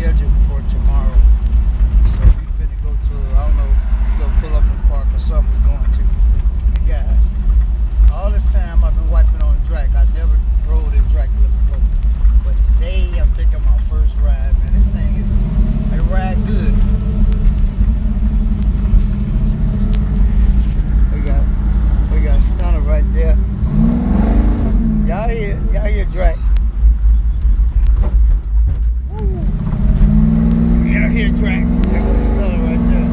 scheduled for tomorrow. So we finna go to, I don't know, go pull up in the park or something we're going to. And guys, all this time I've been wiping on the track. I never rode in Dracula before. But today I'm taking my first ride, man. This thing is, it ride good. We got Stunner right there. Y'all hear Drac. Y'all hear Drac. There goes Stunner right there.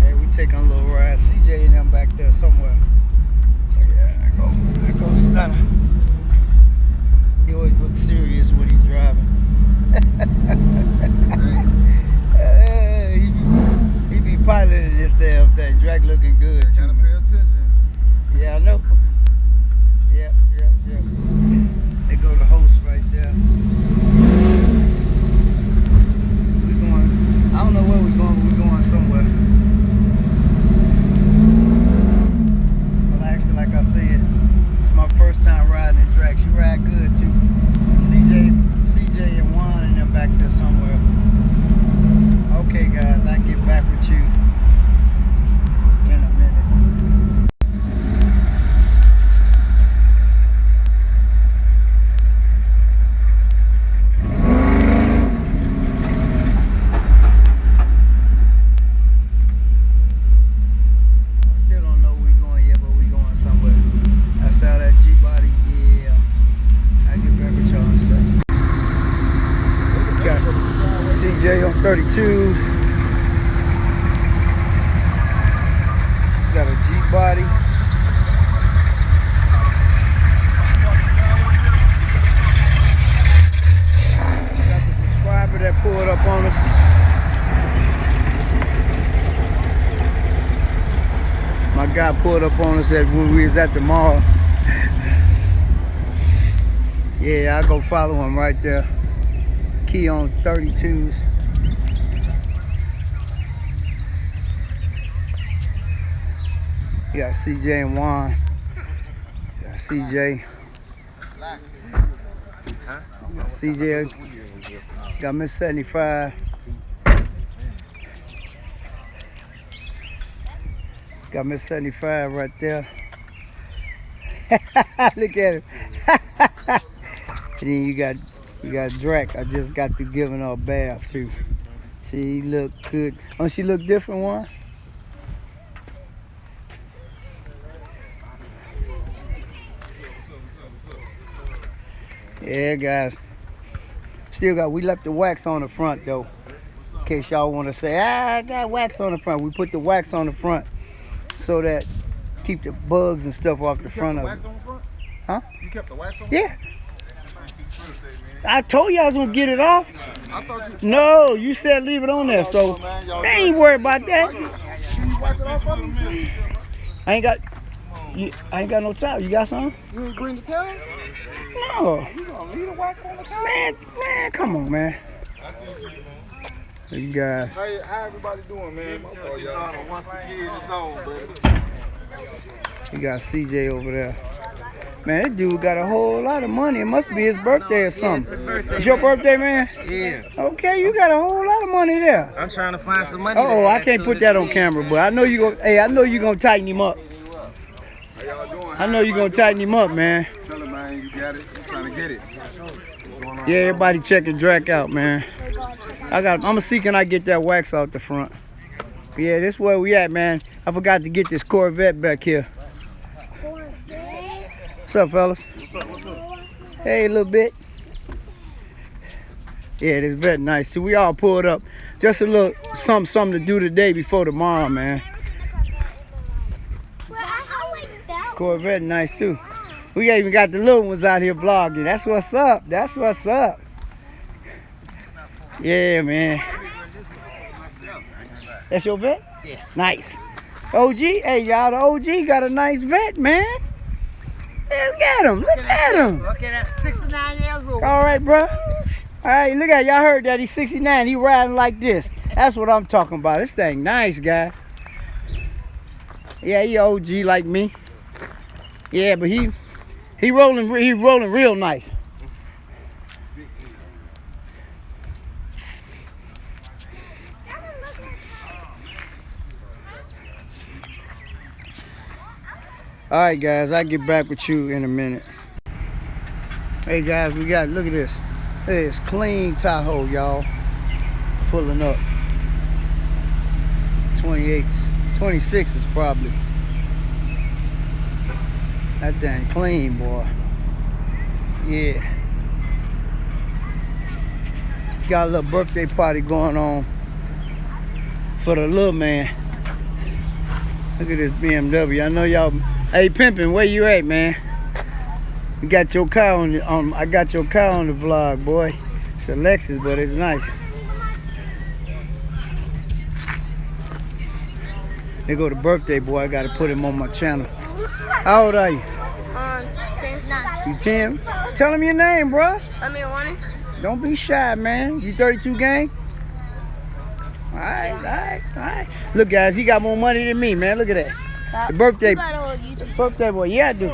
Yeah, we taking a little ride. CJ and them back there somewhere. Yeah, there goes Stunner. He always looks serious when he's driving. He be piloting this damn thing. Drac looking good too. Gotta pay attention. Yeah, I know. Yep. They go the host right there. We going, I don't know where we're going, but we're going somewhere. Well, actually, like I said, it's my first time riding in Drac. She ride good too. CJ and Juan and them back there somewhere. Okay, guys, I get back with you in a minute. I still don't know where we're going yet, but we're going somewhere. I saw that G-body, yeah. I'll get back with y'all in a second. Got CJ on 32s. Got a G-body. Got the subscriber that pulled up on us. My guy pulled up on us when we was at the mall. Yeah, I go follow him right there. Key on 32s. You got CJ and Juan. You got CJ. You got CJ. Got Miss 75. Got Miss 75 right there. Look at him. And then you got Drac. I just got through giving her a bath too. She look good. Oh, she look different, one. Yeah, guys. We left the wax on the front though. In case y'all want to say, I got wax on the front. We put the wax on the front so that keep the bugs and stuff off the front of it. Wax on the front? Huh? You kept the wax on? Yeah. I told you I was gonna get it off. I thought No, you said leave it on there, so I ain't worried about that. Can you wipe it off for me, please? I ain't got no towel. You got some? You ain't bring the towel? No. You gonna leave the wax on the towel? Man, come on, man. You guys. How everybody doing, man? Once again, it's on, brother. You got CJ over there. Man, this dude got a whole lot of money. It must be his birthday or something. It's your birthday, man? Yeah. Okay, you got a whole lot of money there. I'm trying to find some money. Oh, I can't put that on camera, but I know you gonna. Hey, I know you gonna tighten him up. How y'all doing? I know you gonna tighten him up, man. Tell him, man, you got it. I'm trying to get it. Yeah, everybody checking Drac out, man. I'm seeking I get that wax out the front. Yeah, this is where we at, man. I forgot to get this Corvette back here. What's up, fellas? What's up? Hey, a little bit. Yeah, this vet nice too. We all pulled up. Just a little something to do today before tomorrow, man. Corvette nice too. We even got the little ones out here vlogging. That's what's up. That's what's up. Yeah, man. That's your vet? Yeah. Nice. OG, hey y'all, the OG got a nice vet, man. Hey, look at him. Look at him. Okay, that's 69 years old. All right, bro. All right, look at y'all heard that. He's 69. He riding like this. That's what I'm talking about. This thing nice, guys. Yeah, he OG like me. Yeah, but he rolling real nice. All right, guys, I'll get back with you in a minute. Hey, guys, look at this. It's clean Tahoe, y'all. Pulling up. 28s, 26s probably. That thing clean, boy. Yeah. Got a little birthday party going on for the little man. Look at this BMW. I know y'all. Hey, pimpin', where you at, man? You got your car on I got your car on the vlog, boy. It's a Lexus, but it's nice. There go the birthday boy. I gotta put him on my channel. How old are you? 10. You 10? Tell him your name, bro. I'm in one. Don't be shy, man. You 32 gang? All right. Look, guys, he got more money than me, man. Look at that. The birthday boy. Yeah, I do.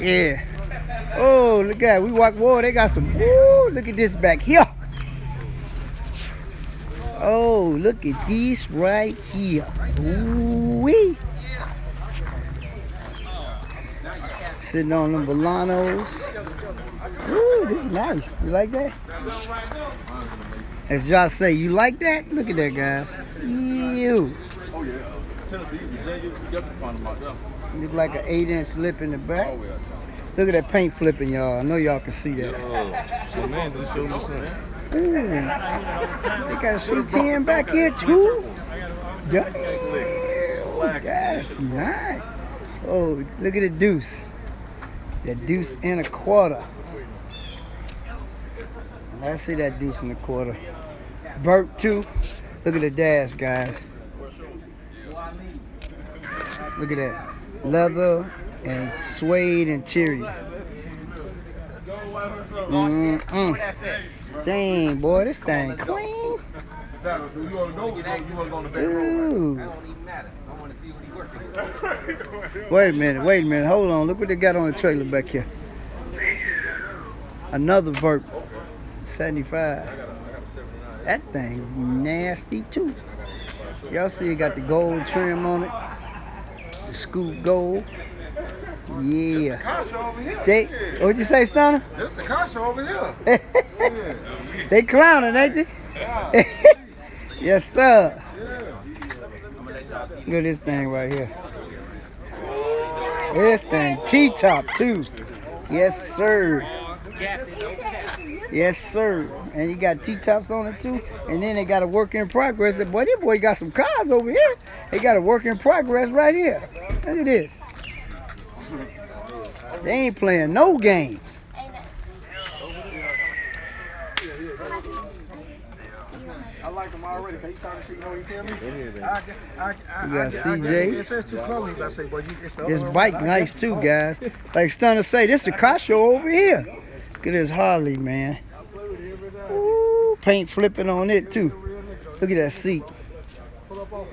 Yeah. Oh, look at that. We walk. Whoa, they got some. Woo, look at this back here. Oh, look at these right here. Ooh-wee. Sitting on them Bolanos. Ooh, this is nice. You like that? As Josh say, you like that? Look at that, guys. Ew. Oh, yeah. Tennessee, Virginia, you definitely find them out there. Look like an 8-inch lip in the back. Look at that paint flipping, y'all. I know y'all can see that. So, man, just show me something. Ooh. They got a C10 back here, too. Damn. That's nice. Oh, look at the deuce. The deuce and a quarter. I see that deuce and a quarter. Vert, too. Look at the dash, guys. Look at that. Leather and suede interior. Dang, boy, this thing clean. Ooh. Wait a minute. Hold on. Look what they got on the trailer back here. Another Vert. 75. That thing nasty, too. Y'all see it got the gold trim on it. The scoop gold. Yeah. What'd you say, Stunner? That's the car show over here. They clowning, ain't they? Yeah. Yes, sir. Look at this thing right here. This thing T-top too. Yes, sir. Yes, sir. And you got T-tops on it too. And then they got a work in progress. Boy, this boy got some cars over here. They got a work in progress right here. Look at this. They ain't playing no games. I like them already. Can you talk shit? You know what you tell me? You got CJ. It says two colors. I say, boy, it's the This bike nice too, guys. Like Stunner say, this the car show over here. Look at this Harley, man. Ooh, paint flipping on it too. Look at that seat. Look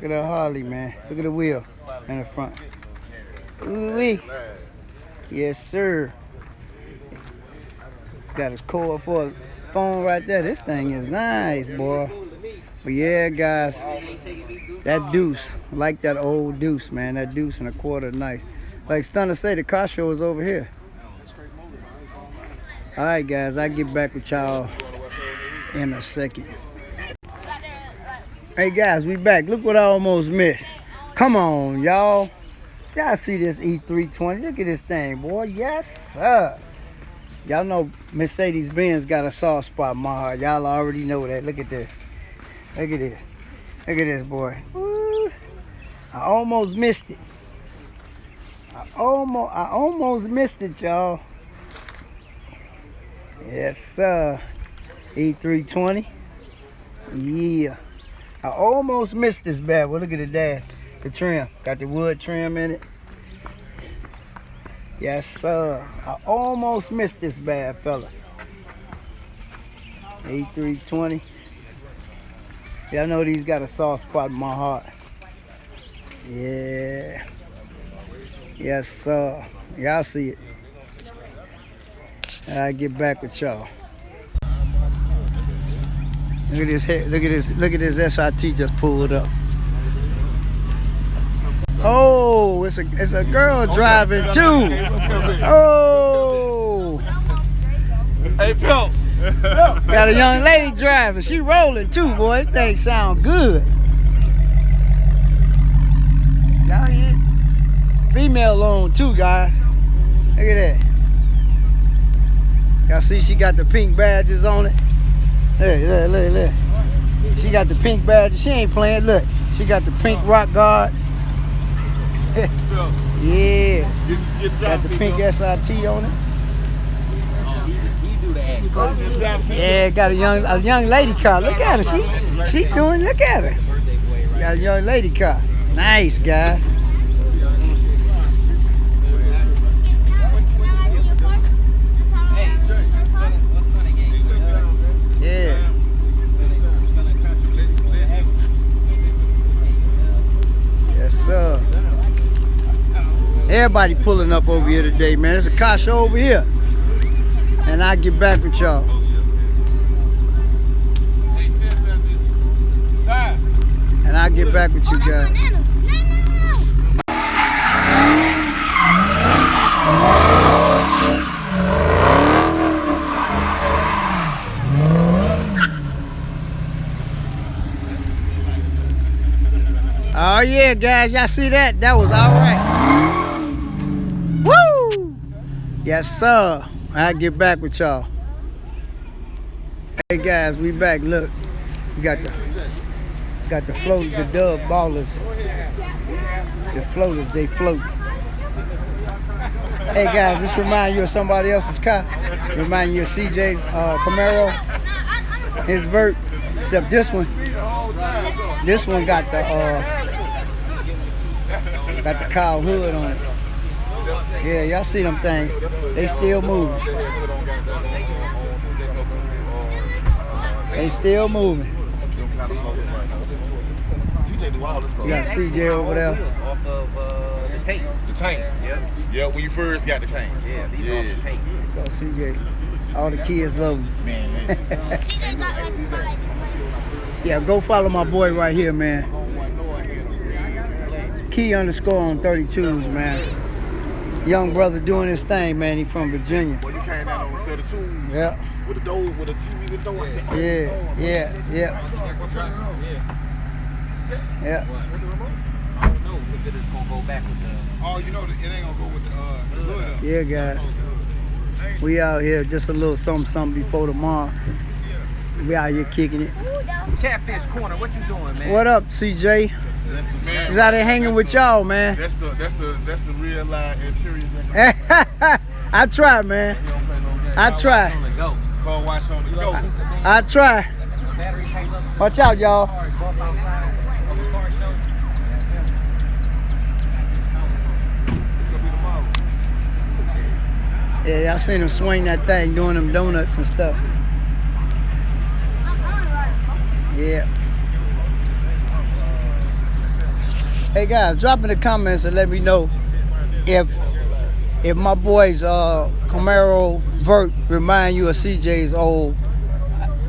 at that Harley, man. Look at the wheel in the front. Ooh-wee. Yes, sir. Got his cord for a phone right there. This thing is nice, boy. But yeah, guys, that deuce, I like that old deuce, man. That deuce and a quarter, nice. Like Stunner say, the car show is over here. All right, guys, I'll get back with y'all in a second. Hey, guys, we back. Look what I almost missed. Come on, y'all. Y'all see this E320? Look at this thing, boy. Yes, sir. Y'all know Mercedes-Benz got a soft spot in my heart. Y'all already know that. Look at this. Look at this. Look at this, boy. Woo. I almost missed it. I almost missed it, y'all. Yes, sir. E320. Yeah. I almost missed this bad boy. Look at the dash. The trim. Got the wood trim in it. Yes, sir. I almost missed this bad fella. A320. Y'all know these got a soft spot in my heart. Yeah. Yes, sir. Y'all see it. I'll get back with y'all. Look at this. Look at this SIT just pulled up. Oh, it's a girl driving too. Oh, Hey, Pimp. got a young lady driving. She rolling too, boy. This thing sound good. Y'all hear it? Female on too, guys. Look at that. Y'all see she got the pink badges on it? Look. She got the pink badges. She ain't playing. Look, she got the pink rock guard. Yeah. Got the pink SRT on it. Yeah, got a young lady car. Look at her. She doing. Look at her. Got a young lady car. Nice, guys. Yeah. Yes, sir. Everybody pulling up over here today, man. There's a car show over here. And I'll get back with y'all. And I'll get back with you guys. Oh yeah, guys, y'all see that? That was all right. Woo! Yes, sir. I'll get back with y'all. Hey guys, we back. Look, we got the float, the dub ballers. The floaters, they float. Hey guys, this reminds you of somebody else's car. Remind you of CJ's Camaro, his Vert, except this one. This one got the cow hood on it. Yeah, y'all see them things. They still moving. They still moving. You got CJ over there. Off of the tank. The tank. Yes. Yeah, when you first got the tank. Yeah, these are off the tank. Go CJ. All the kids love him. Man, Yeah, go follow my boy right here, man. Key_ on 32s, man. Young brother doing his thing, man. He from Virginia. When you came down on 32, Yeah. with the door, with the TV, the door, I said, oh, Yeah. Yeah. I don't know if it's gonna go back with the. oh, you know, it ain't gonna go with the hood up. Yeah, guys. We out here just a little something before tomorrow. We out here kicking it. Catfish Corner, what you doing, man? What up, CJ? That's the man. Just out there hanging with y'all, man. That's the real live interior. I try, man. I try. On the go. Car wash on the go. I try. Battery came up. Watch out, y'all. Both outside of the car show. Yeah, y'all seen him swing that thing, doing them donuts and stuff. Yeah. Hey guys, drop in the comments and let me know if my boy's Camaro Vert remind you of CJ's old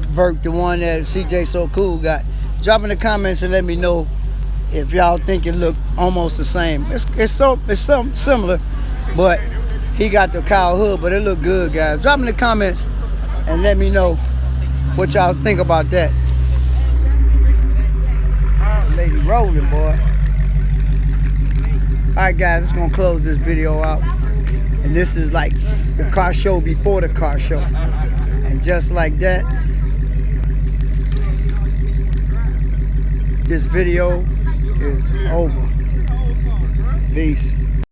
Vert, the one that CJ So Cool got. Drop in the comments and let me know if y'all think it look almost the same. It's something similar, but he got the cow hood, but it look good, guys. Drop in the comments and let me know what y'all think about that. Lady rolling, boy. Alright guys, it's gonna close this video out. And this is like the car show before the car show. And just like that, this video is over. Peace.